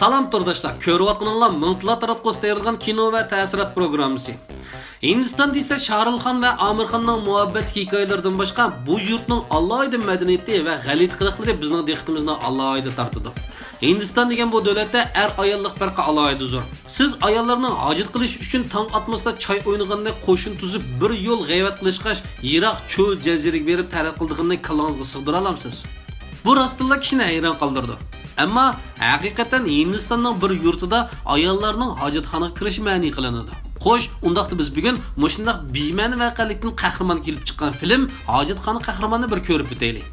Salam turdoshlar, ko'rayotganinglar Mintla taratqus tayyorlagan kino va ta'sirat programmasi. Hindiston desa Shahrulxon va Amirxonning muhabbat hikoyalaridan boshqa bu yurtning alohida madaniyati va g'alit qiliqlari bizning diqqatimizni alohida tortadi. Hindiston degan bu davlatda ayollik farqi alohida zo'r. Siz ayollarning hojat qilish uchun tong atmasda choy o'ynaganda qo'shin tuzib bir yo'l g'ayvat qilishqa yiroq cho'l jaziraga berib tarat qildig'ini kallangizga sig'dira olamsiz? Bu rostilla kishini hayron qoldirdi. Ammo haqiqatan Hindistonning bir yurtida ayollarning hojatxonaga kirish ma'ni qilinadi. Xo'sh, undaqda biz bugun mushundaq bema'ni voqelikdan qahramon kelib chiqqan film hojatxona qahramonini bir ko'rib o'taylik.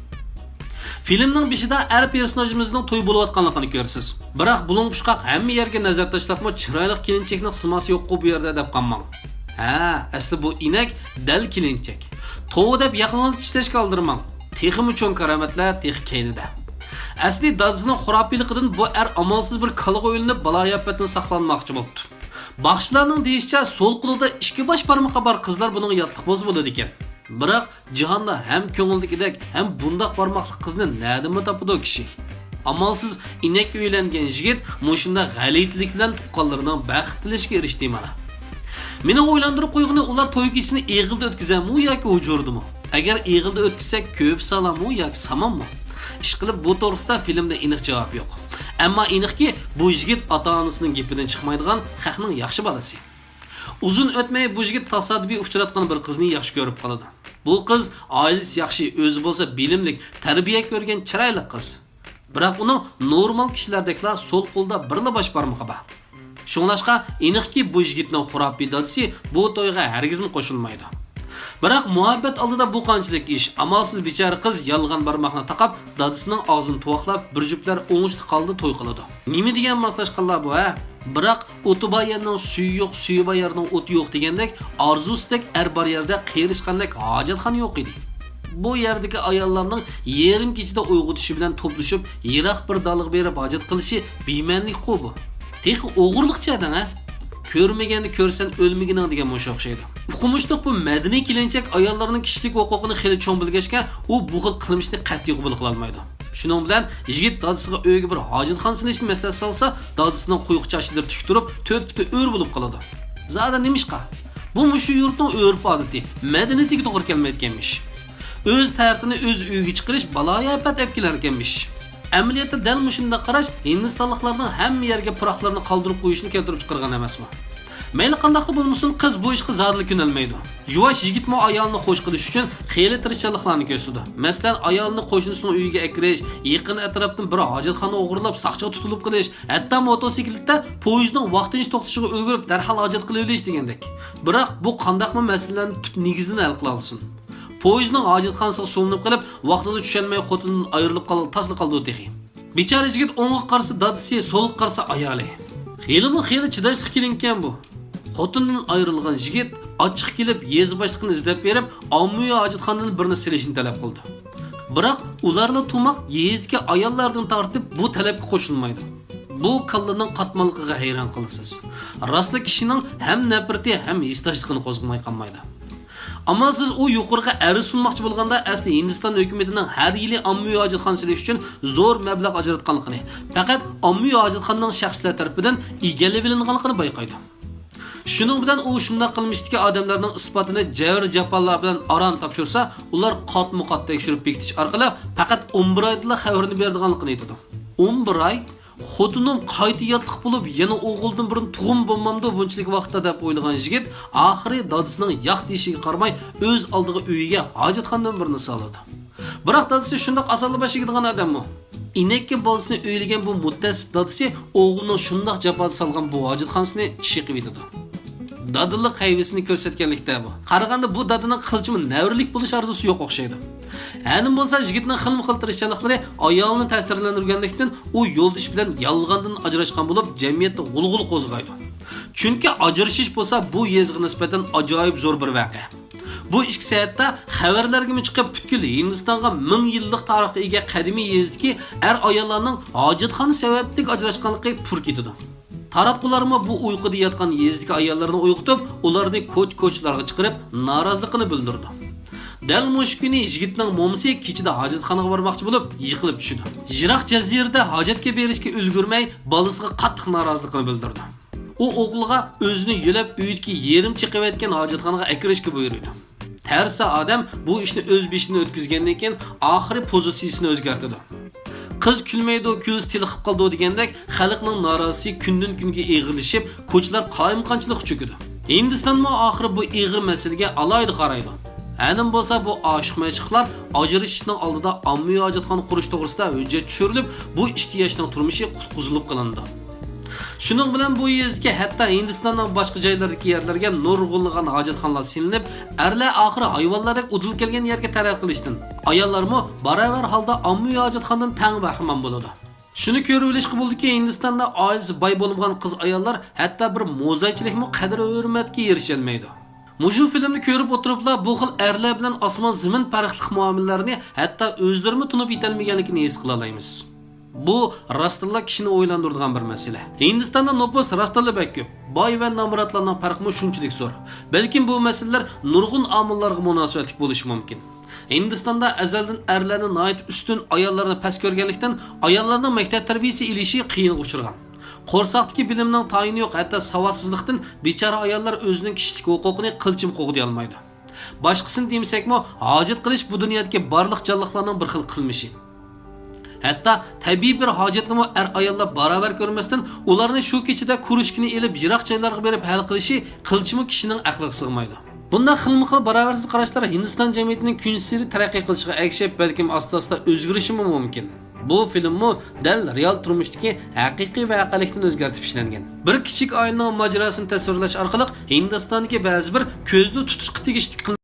Filmning beshida har personajimizning to'y bo'layotganligini ko'rasiz. Biroq buning pushqaq hamma yerga nazar tashlabmi chiroyli kelinchakning simasi yo'q bu yerda deb qolmang. Ha, asli bu inak dal kelinchak. To'y deb yaqiningizga tishlashga oldirmang. Texmi cho'ng karomatlar tex keynida. Asli dadisining xurofiyligidan bu amalsiz bir qilg'i o'yinib baloyapatni saqlanmoqchi bo'ldi. Baxshilarning deyishicha so'l qo'lida ikki bosh barmoqqa bor qizlar buning yotliq bo'z bo'ladi ekan. Biroq jahonda ham ko'ngildagidek ham bundoq barmoqli qizni nadimi topadi kishi. Amalsiz inak uylangan yigit mushunda g'alitlik bilan tuqqanlarining baxt tilishiga erishdi mana. Meni o'ylantirib qo'yg'ini ular to'y kechini eg'ilda o'tkazami yoki o'jurdimi? Agar eg'ilda o'tkazsak ko'p salamu yoki samonmi? Ishqilib bu to'g'risida filmda aniq javob yo'q. Ammo aniqki bu yigit ota-onasining gapidan chiqmaydigan xalqning yaxshi bolasi. Uzun o'tmay bu yigit tasodifiy uchratgan bir qizni yaxshi ko'rib qoladi. Bu qiz oilasi yaxshi, o'zi bo'lsa bilimlik, tarbiya ko'rgan chiroyli qiz. Biroq uning normal kishilardeklar so'l qo'lda birla bosh barmog'i bor. Shunglashqa aniqki bu yigitning xurofiy dadisi bu to'yga hargizmi qo'shilmaydi. Biroq muhabbat oldida bu qanchalik ish. Amalsiz bechora qiz yalg'on barmoqni taqab, dadisining og'zini tuvoqlab, bir juplar o'ngishli qoldi to'y qiladi. Nima degan moslashqanlar bu, ha? Biroq o'tibayarning suyi yo'q, suyi bayarning o'ti yo'q degandek, orzusidek bar yerda qiyilishgandek hojatxona yo'q edi. Bu yerdagi ayollarning yarim kechida uyg'otishi bilan to'plashib, yiroq bir daliq berib hojat qilishi bema'nilik bu. Tex o'g'irliqchadan, ha? Ko'rmaganda ko'rsan o'lmagining degan mo'sha o'xshaydi. Uqumishliq bu madaniy kelinchak ayollarning kishilik huquqini xili cho'ng bilgachga, u bu xil qilmishni qat'iy qabul qila olmaydi. Shuning bilan yigit dadisiga uyga bir hojatxona silishni maslahat solsa, dadisining quyuqchashida tik turib, to'rtda o'r bo'lib qoladi. Zada nimishqa? Bu mushu yurtning urf-odati, madaniyatiga to'g'ri kelmayotganmish. O'z tartini o'z uyiga chiqarish baloyafat epkilar ekanmish. Amaliyotda dal mushunda qarash Hindistonliklarning hamma yerga puroqlarni qoldirib qo'yishni keltirib chiqargan emasmi? Mayli qandaqli bo'lmasin, qiz bu ishga zodlik ko'nalmaydi. Yuvosh yigitmi ayolni xo'sh qilish uchun xeyli tirishchiliklarni ko'rsatdi. Masalan, ayolni qo'shnisining uyiga akirish, yaqin atrofdan bir hojatxona o'g'irlab, saqchiga tutilib qilish, hatto mototsiklda poyezdning vaqtincha to'xtashiga ulgurib darhol hojat qilib olish degandek. Biroq bu qandaqmi masalalarni tub negizini hal qila olsin. Poyezdning hojatxonasiga so'linib qilib, vaqtida tushanmay xotindan ayrilib tashlab qoldi o'tixi. Bechora yigit o'ngga qarsa dadisi, so'lga qarsa ayoli. Xeyli chidashlik kelingan bu. Xotindan ayrilgan yigit ochiq kelib, yezi boshliqni izlab berib, ommaviy hojatxonadan birini silishni talab qildi. Biroq ularning tumoq yezdagi ayollardan tortib bu talabga qo'shilmaydi. Bu kallaning qatmanligiga hayron qolasiz. Rostli kishining ham nafrati ham istashligini qo'zg'amay qolmaydi. Ammo siz u yuqoriga arz sunmoqchi bo'lganda asli Hindiston hukumatining har yili ommaviy hojatxona silish uchun zo'r mablag' ajratganligini, faqat ommaviy hojatxonaning shaxslar tomonidan egallab olinganligini bayqaydi. Shuning bilan u shunday qilmishdiki odamlarning isbotini javr jafolar bilan aron topshirsa, ular qatma-qat tekshirib bekitish orqali faqat 11 oyda xabarini beradiganligini aytadi. 11 oy xotinim qayta yotliq bo'lib, yana o'g'ildan birin tug'um bo'lmamdi bunchalik vaqtda deb o'ylagan yigit oxiri dadisining yo'q deyishiga qaramay o'z oldiga uyiga hojatxonadan birini soladi. Biroq dadisi shunday asalli boshigidigan odammi? Inakka bolasini o'ylagan bu muttasib dadisi o'g'lining shunday jafod solgan bu hojatxonasini ishi qilib yetadi. Dadillik hayvisini ko'rsatganlikda bu. Qaraganda bu dadining qilchimi navrilik bo'lish arzusi yo'q o'xshaydi. Hanim bo'lsa yigitning xilma-xil tirishchiliklari ayolni ta'sirlantirganlikdan u yo'ldosh bilan yolg'ondan ajrashgan bo'lib, jamiyatda g'ulg'ul qo'zg'aydi. Chunki ajrashish bo'lsa bu yezg'i nisbatan ajoyib zo'r bir voqea. Bu ikki soatda xabarlarga chiqib butkul Hindistonga 1000 yillik tarixga ega qadimiy yezdiki ayollarning hojatxona sababli ajrashganligi pur ketadi. Taratqularmi bu uyquda yotgan yezdagi ayollarni uyg'otib, ularni ko'ch-ko'chlarga chiqarib, noroziligini bildirdi. Dal mush kuni yigitning momsi kechida hojatxonaga bormoqchi bo'lib, yiqilib tushdi. Yiroq jazirada hojatga berishga ulgurmay, bolasiga qattiq noroziligini bildirdi. U o'g'liga o'zini yo'lab uyidagi yerim chiqib etgan hojatxonaga akirishga buyurdi. Tersa odam bu ishni o'z beshidan o'tkazgandan keyin oxiri pozitsiyasini o'zgartirdi. Qiz kulmaydi, ko'z tiliqib qoldi degandek, xalqning norozisi kundan kunga eg'irlashib, ko'chalar qaymaqonchilik cho'kidi. Hindistonmo oxiri bu eg'ir masalaga alohida qaraydi. Anim bo'lsa bu oshiq-mashiqlar ajrashishning oldida ommaviy hojatxona qurish to'g'risida hujjat tushirilib, bu 2 yoshning turmushi qutqizilib qilindi. Shuning bilan bu yezga hatto Hindistonning boshqa joylaridagi yerlarga nurg'unlagan hojatxonalar silinib, erlar oxiri hayvonlardek udil kelgan yerga tarqat qilishdan, ayollarmo baravar holda ommaviy hojatxonadan tang bahramon bo'ladi. Shuni ko'rib olishga bo'ldiki, Hindistonda oilasi boy bo'lmagan qiz ayollar hatto bir mo'zaychilikmi qadr-hurmatga erisha olmaydi. Mushu filmni ko'rib o'tiriblar bu xil erlar bilan osmon zamin farqli muomalalarni hatto o'zlarini tunib yetolmaganligini his qila olamiz. Bu rastilla kishini o'ylantiradigan bir masala. Hindistonda nopus rastilla bak ko'p. Boy va nomrodlarning farqi shunchalik zo'r. Balkim bu masalalar nurg'un omillarga munosabatli bo'lishi mumkin. Hindistonda azaldan erlarni nihoyat ustun, ayollarni past ko'rganlikdan ayollarning maktab tarbiyasi ilishi qiyinga uchragan. Qo'rsaqdagi bilimning tayini yo'q, hatto savodsizlikdan bechora ayollar o'zining kishilik huquqini qilchim qo'g'day olmaydi. Boshqasini demasakmi, hojat qilish bu dunyodagi barliq jonliqlarning bir xil qilmishi. Hatto tabiiy bir hojatni ayollar barobar ko'rmasdan, ularni shu kechida kurishkini elib yiroq joylarga berib hal qilishi qilchimi kishining aqliga sig'maydi. Bunday xilma-xil barobarsiz qarashlar Hindiston jamiyatining kun sari taraqqiy qilishiga ergashib, balkim asta-asta o'zgarishi mumkin. Bu filmmi dal real turmushdagi haqiqiy voqelikni o'zgartirib ishlangan. Bir kichik oilaning mojarosini tasvirlash orqali Hindistondagi ba'zi bir ko'zni tutishga tegishli